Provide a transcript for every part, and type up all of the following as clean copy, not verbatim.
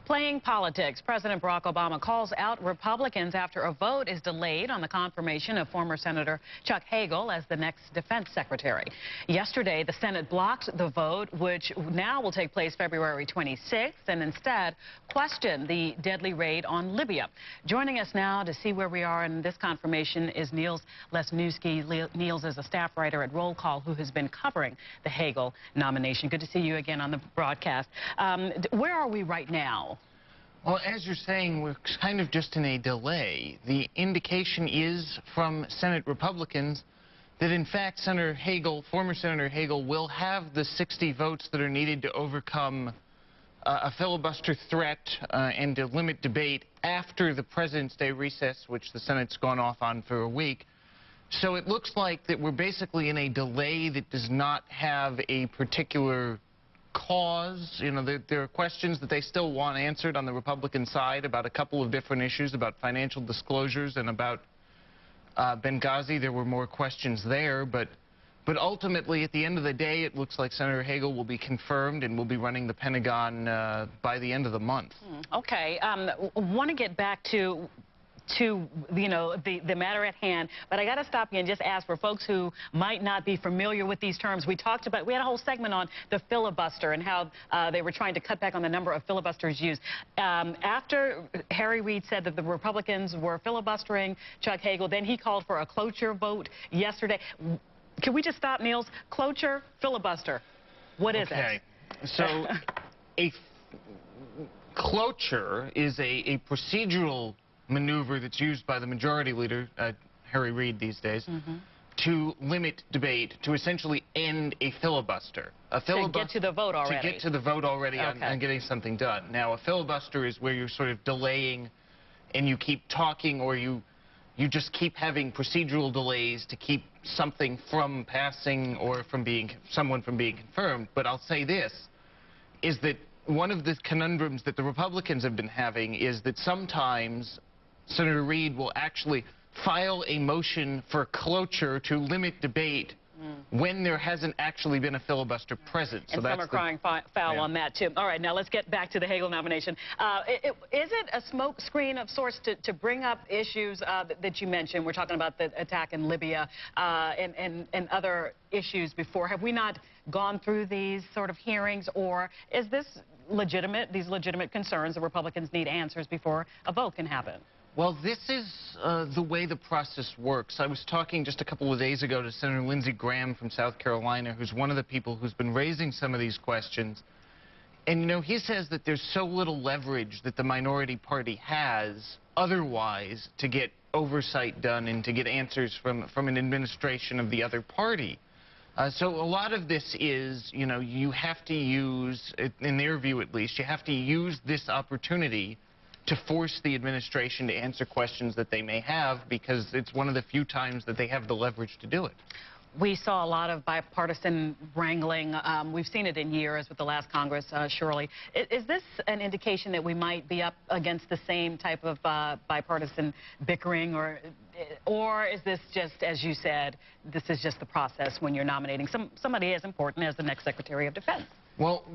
Playing politics, President Barack Obama calls out Republicans after a vote is delayed on the confirmation of former Senator Chuck Hagel as the next defense secretary. Yesterday, the Senate blocked the vote, which now will take place February 26th, and instead questioned the deadly raid on Libya. Joining us now to see where we are in this confirmation is Niels Lesniewski. Niels is a staff writer at Roll Call who has been covering the Hagel nomination. Good to see you again on the broadcast. Where are we right now? Well, as you're saying, we're kind of just in a delay. The indication is from Senate Republicans that, in fact, Senator Hagel, former Senator Hagel, will have the 60 votes that are needed to overcome a filibuster threat and to limit debate after the President's Day recess, which the Senate's gone off on for a week. So it looks like that we're basically in a delay that does not have a particular cause. You know, there are questions that they still want answered on the Republican side about a couple of different issues, about financial disclosures and about Benghazi. There were more questions there, but ultimately, at the end of the day, it looks like Senator Hagel will be confirmed and will be running the Pentagon by the end of the month. Okay. Want to get back to the matter at hand, but I got to stop you and just ask for folks who might not be familiar with these terms. We had a whole segment on the filibuster and how they were trying to cut back on the number of filibusters used. After Harry Reid said that the Republicans were filibustering Chuck Hagel, then he called for a cloture vote yesterday. Can we just stop, Niels? Cloture, filibuster. What is it? Okay. So a cloture is a procedural maneuver that's used by the majority leader, Harry Reid these days, to limit debate, to essentially end a filibuster. To get to the vote already. To get to the vote already on getting something done. Now, a filibuster is where you're sort of delaying and you keep talking, or you just keep having procedural delays to keep something from passing or from someone from being confirmed. But I'll say this, is that one of the conundrums that the Republicans have been having is that sometimes Senator Reid will actually file a motion for cloture to limit debate when there hasn't actually been a filibuster present. So and some are crying foul on that, too. All right, now let's get back to the Hagel nomination. Is it a smoke screen of sorts to bring up issues that you mentioned? We're talking about the attack in Libya and other issues before. Have we not gone through these sort of hearings, or is this legitimate, these legitimate concerns the Republicans need answers before a vote can happen? Well, this is the way the process works. I was talking just a couple of days ago to Senator Lindsey Graham from South Carolina, who's one of the people who's been raising some of these questions. And, you know, he says that there's so little leverage that the minority party has otherwise to get oversight done and to get answers from an administration of the other party. So a lot of this is, you know, you have to use, in their view at least, you have to use this opportunity to force the administration to answer questions that they may have, because it's one of the few times that they have the leverage to do it. We saw a lot of bipartisan wrangling. We've seen it in years with the last Congress, surely. Is this an indication that we might be up against the same type of bipartisan bickering, or is this just, as you said, this is just the process when you're nominating somebody as important as the next Secretary of Defense? Well,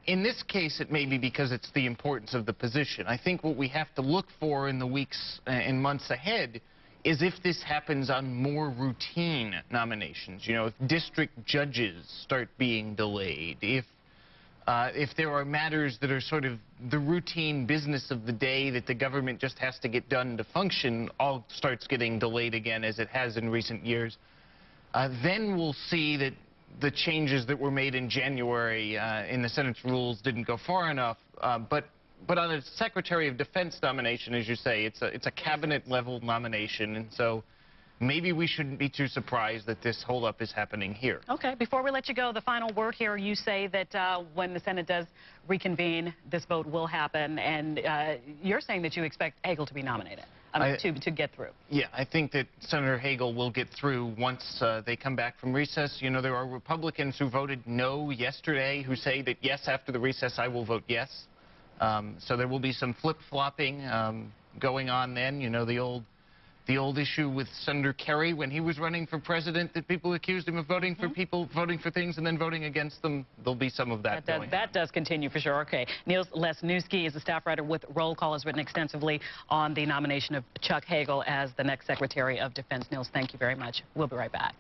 in this case, it may be because it's the importance of the position. I think what we have to look for in the weeks and months ahead is if this happens on more routine nominations. You know, if district judges start being delayed, if there are matters that are sort of the routine business of the day that the government just has to get done to function, all starts getting delayed again, as it has in recent years, then we'll see that the changes that were made in January in the Senate's rules didn't go far enough. But on a Secretary of Defense nomination, as you say, it's a cabinet-level nomination, and so maybe we shouldn't be too surprised that this holdup is happening here. Okay. Before we let you go, the final word here. You say that when the Senate does reconvene, this vote will happen, and you're saying that you expect Hagel to be nominated. To get through. Yeah, I think that Senator Hagel will get through once they come back from recess. You know, there are Republicans who voted no yesterday who say that, yes, after the recess, I will vote yes. So there will be some flip-flopping going on then. You know, the old the old issue with Senator Kerry when he was running for president, that people accused him of voting for people, voting for things and then voting against them. There'll be some of that going on. That does continue for sure. Okay. Niels Lesniewski is a staff writer with Roll Call, has written extensively on the nomination of Chuck Hagel as the next Secretary of Defense. Niels, thank you very much. We'll be right back.